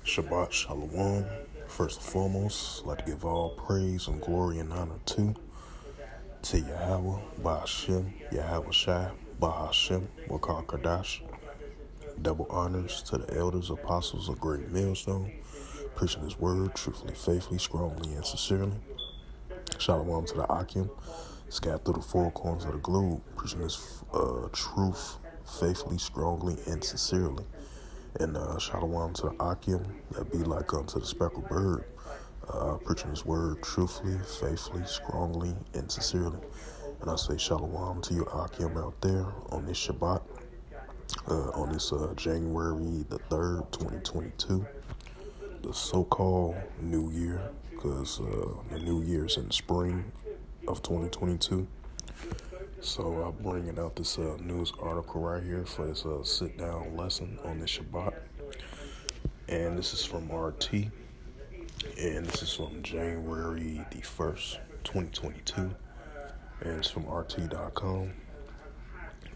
Shabbat Shalom. First and foremost, I'd like to give all praise and glory and honor to Yahweh, Ba'ashem, Yahweh Shai, Ba'ashem, Wakar Kadash. Double honors to the elders, apostles of Great Millstone, preaching his word truthfully, faithfully, strongly, and sincerely. Shalom to the Akim, scattered through the four corners of the globe, preaching his truth faithfully, strongly, and sincerely. And shalom to the Akim, that be like unto the speckled bird, preaching his word truthfully, faithfully, strongly, and sincerely. And I say shalom to you Akim out there on this Shabbat, on this January the 3rd, 2022, the so-called New Year, because the New Year's in the spring of 2022. So I'm bringing out this news article right here for this sit-down lesson on this Shabbat. And this is from RT, and this is from January the 1st, 2022, and it's from RT.com.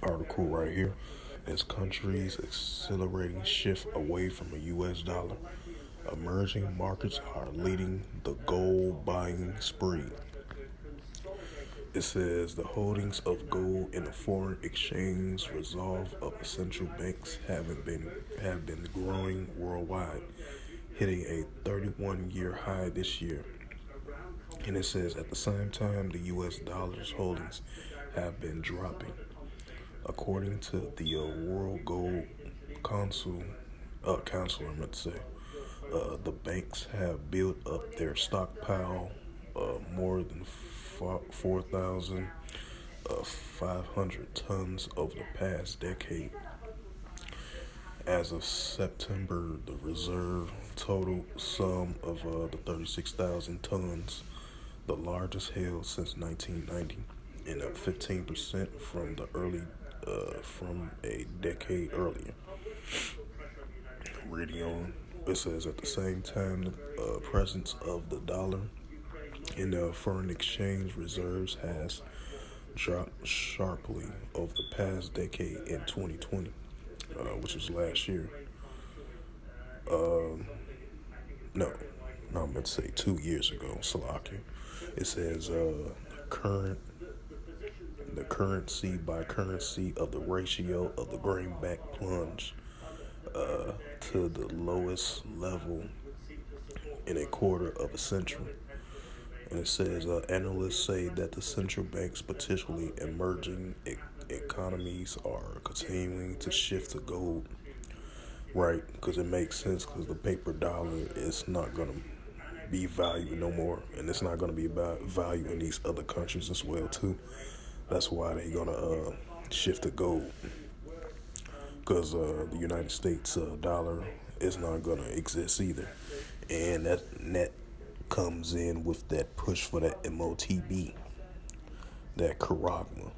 Article right here. As countries accelerating shift away from a U.S. dollar, emerging markets are leading the gold buying spree. It says the holdings of gold in the foreign exchange reserve of the central banks have been growing worldwide, hitting a 31-year high this year. And it says at the same time the U.S. dollar's holdings have been dropping. According to the World Gold Council, the banks have built up their stockpile more than 4,500 tons over the past decade. As of September, the reserve total sum of the 36,000 tons, the largest held since 1990, and up 15% from a decade earlier. Reading on, it says at the same time, the presence of the dollar in the foreign exchange reserves has dropped sharply over the past decade in 2020, which was last year. I meant to say 2 years ago, Salaki. It says the currency by currency of the ratio of the greenback plunge to the lowest level in a quarter of a century. And it says analysts say that the central banks, particularly emerging economies, are continuing to shift to gold. Right, because it makes sense, because the paper dollar is not going to be valued no more, and it's not going to be about value in these other countries as well too. That's why they're going to shift to gold, because the United States dollar is not going to exist either. And that comes in with that push for that MOTB, that charagma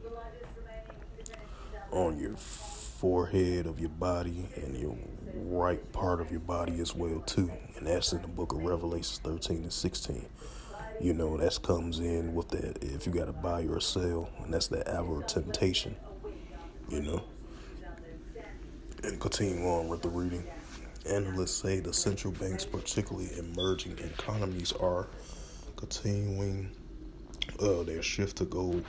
on your forehead of your body and your right part of your body as well too. And that's in the book of Revelations 13 and 16. You know, that comes in with that if you got to buy or sell, and that's the hour of temptation, you know. And continue on with the reading. Analysts say the central banks, particularly emerging economies, are continuing their shift to gold,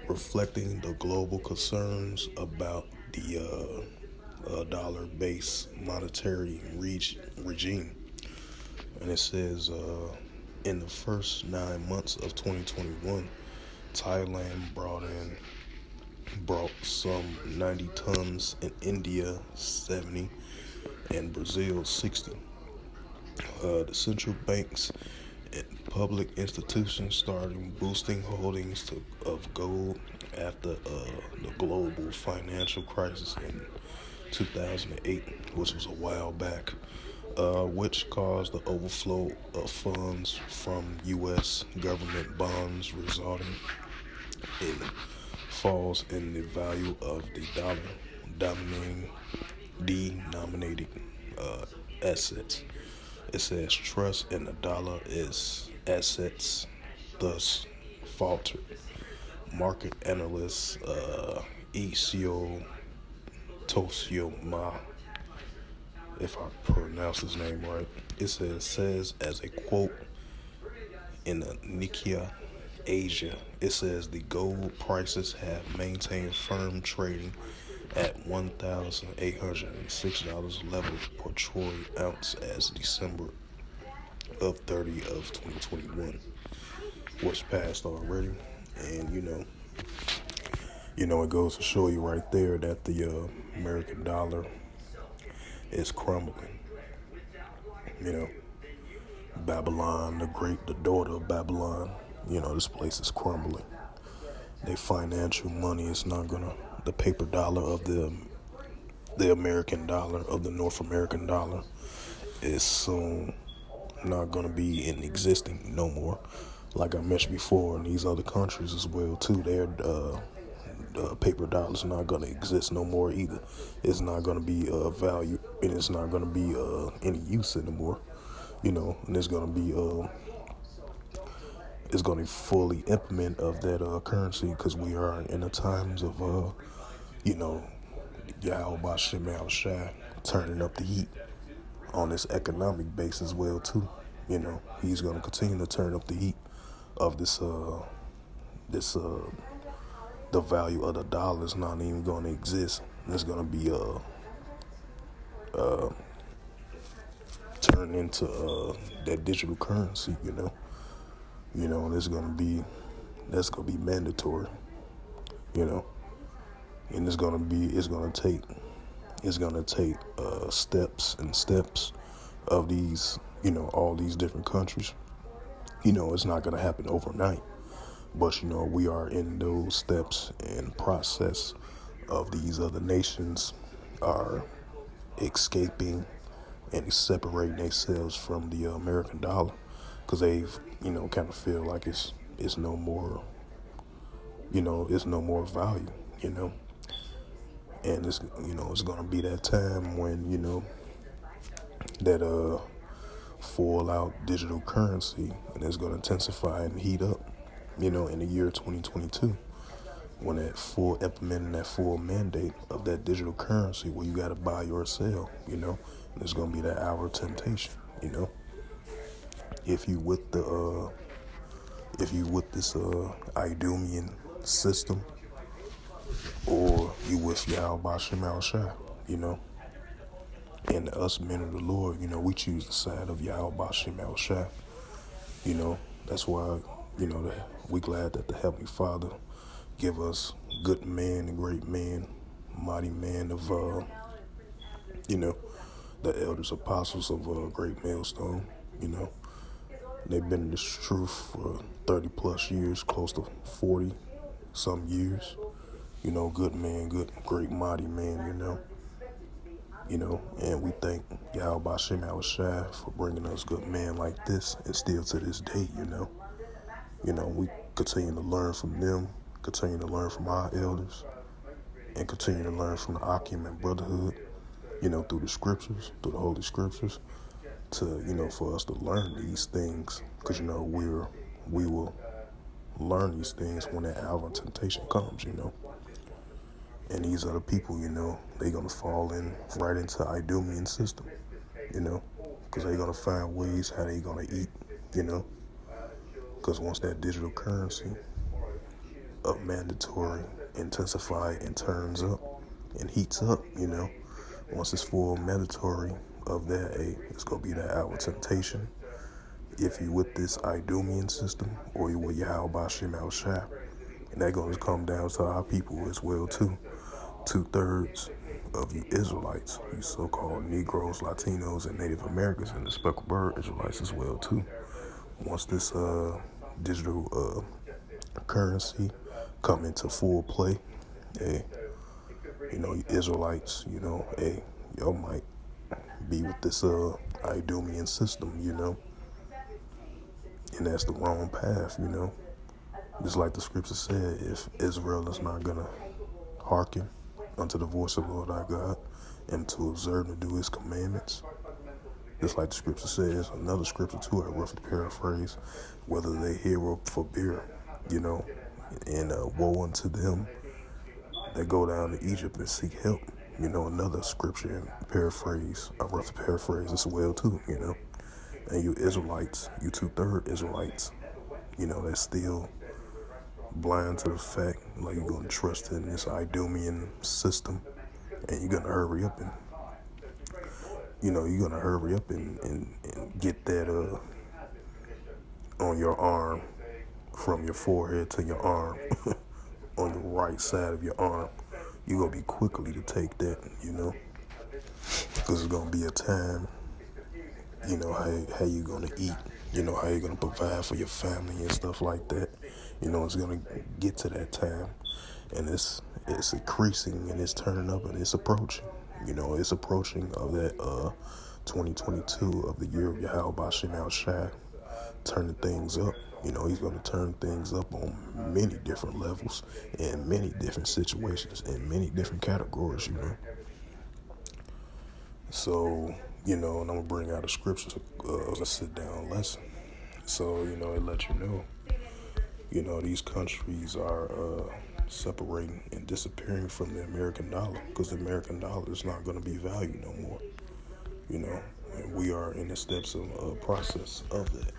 reflecting the global concerns about the dollar-based monetary regime. And it says in the first 9 months of 2021, Thailand brought some 90 tons, in India 70, and Brazil 60. The central banks and public institutions started boosting holdings of gold after the global financial crisis in 2008, which was a while back, which caused the overflow of funds from U.S. government bonds, resulting in falls in the value of the dollar denominated assets. It says trust in the dollar is assets thus faltered. Market analyst Isio Toshiyama if I pronounce his name right. It says as a quote in the Nikkei Asia, it says the gold prices have maintained firm trading at $1,806 level per troy ounce as December of 30 of 2021 was passed already. And it goes to show you right there that the American dollar is crumbling. You know, Babylon the Great, the daughter of Babylon, this place is crumbling. Their financial money is not gonna, the paper dollar of the American dollar, of the North American dollar, is soon not gonna be in existing no more. Like I mentioned before, in these other countries as well too, their paper dollar is not gonna exist no more either. It's not gonna be value, and it's not gonna be any use anymore. And it's gonna be fully implement of that currency, because we are in the times of Yahweh Bashem Al Shai turning up the heat on this economic base as well too. He's gonna continue to turn up the heat of this the value of the dollar is not even gonna exist. It's gonna be turned into that digital currency. And that's gonna be mandatory. And it's gonna take steps and steps of these, all these different countries. It's not gonna happen overnight, but we are in those steps and process of these other nations are escaping and separating themselves from the American dollar, because they've kind of feel like it's no more, it's no more value. And it's gonna be that time when that full out digital currency, and it's gonna intensify and heat up in the year 2022, when implementing that full mandate of that digital currency where you got to buy or sell. And it's gonna be that hour of temptation. If you with this Idumean system, or you with Yahweh Bashem Al Shai, and us men of the Lord, we choose the side of Yahweh Bashem Al Shai. That's why, we glad that the Heavenly Father give us good men and great men, mighty men of, the elders apostles of Great Millstone. They've been in this truth for 30 plus years, close to 40 some years. Good men, good, great, mighty men, and we thank Yahweh Bashem Al Shai for bringing us good men like this, and still to this day, we continue to learn from them, continue to learn from our elders, and continue to learn from the Akim and Brotherhood, through the scriptures, through the Holy Scriptures, to, for us to learn these things, because, we will learn these things when that hour of temptation comes, And these other people, they're going to fall right into the Idumean system, because they're going to find ways how they're going to eat, because once that digital currency of mandatory intensify and turns up and heats up, once it's full mandatory of that, it's going to be that hour of temptation. If you with this Idumean system, or you with Yahweh Bashem Al Shai, and that's going to come down to our people as well too. 2/3 of you Israelites, you so-called Negroes, Latinos, and Native Americans, and the speckled bird Israelites as well too. Once this digital currency come into full play, you Israelites, y'all might be with this Idumean system, and that's the wrong path, Just like the scripture said, if Israel is not gonna hearken unto the voice of the Lord our God, and to observe and do his commandments, just like the scripture says, another scripture too, I roughly paraphrase, whether they hear or forbear, and woe unto them that go down to Egypt and seek help, another scripture and paraphrase. I rough paraphrase as well too, And you Israelites, you 2/3 Israelites, that's still blind to the fact, like you're gonna trust in this Idumean system, and you're gonna hurry up and, and get that on your arm, from your forehead to your arm, on the right side of your arm. You're gonna be quickly to take that, because it's gonna be a time, how you gonna eat, how you gonna provide for your family and stuff like that. It's gonna get to that time, and it's increasing and it's turning up and it's approaching. It's approaching of that 2022 of the year of Yahweh Bashim Al Shai, turning things up. He's going to turn things up on many different levels, in many different situations, in many different categories, So, and I'm going to bring out a scripture as a sit-down lesson. So, it lets you know, these countries are separating and disappearing from the American dollar, because the American dollar is not going to be valued no more, and we are in the steps of process of that,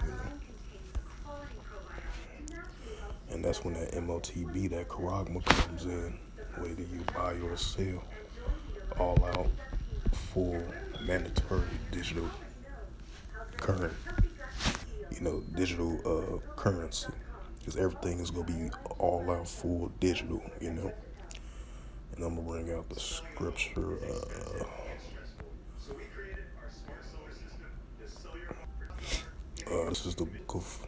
And that's when that MOTB, that charagma comes in, whether you buy or sell, all out, full, mandatory digital current, digital currency, because everything is going to be all out, full digital, And I'm going to bring out the scripture. This is the book of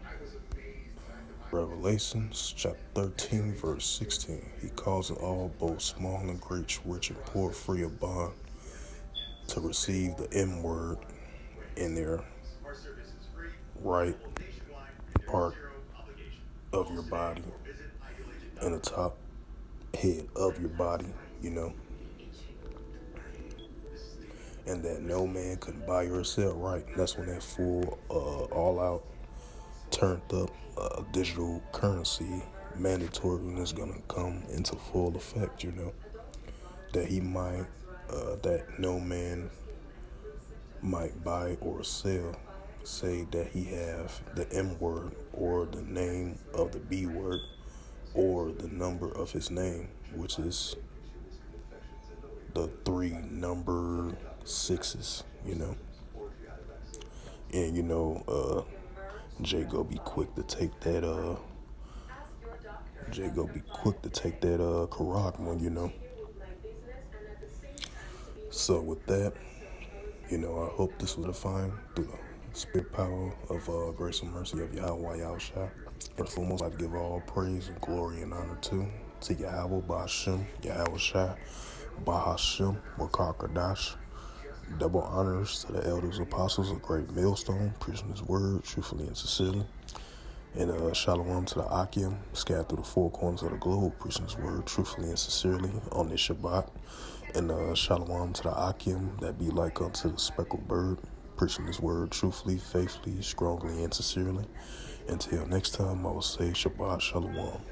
Revelations, chapter 13, verse 16. He calls all, both small and great, rich and poor, free of bond, to receive the M word in their right part of your body, and the top head of your body, and that no man can buy or sell, right? And that's when that full, all out, turned up digital currency mandatory is going to come into full effect, that he might, that no man might buy or sell, say that he have the M word or the name of the B word or the number of his name, which is the 3 number 6s, and Jay go be quick to take that charagma, So with that, I hope this was defined through the spirit power of grace and mercy of Yahweh Yahushua. First and foremost, I'd give all praise and glory and honor to Yahweh Ba'ashem, Yahushua, Bahashem, Wakar Kadash. Double honors to the elders, apostles, a great millstone, preaching his word truthfully and sincerely. And shalom to the Akim, scattered through the 4 corners of the globe, preaching his word truthfully and sincerely on this Shabbat. And shalom to the Akim that be like unto the speckled bird, preaching his word truthfully, faithfully, strongly, and sincerely. Until next time, I will say Shabbat Shalom.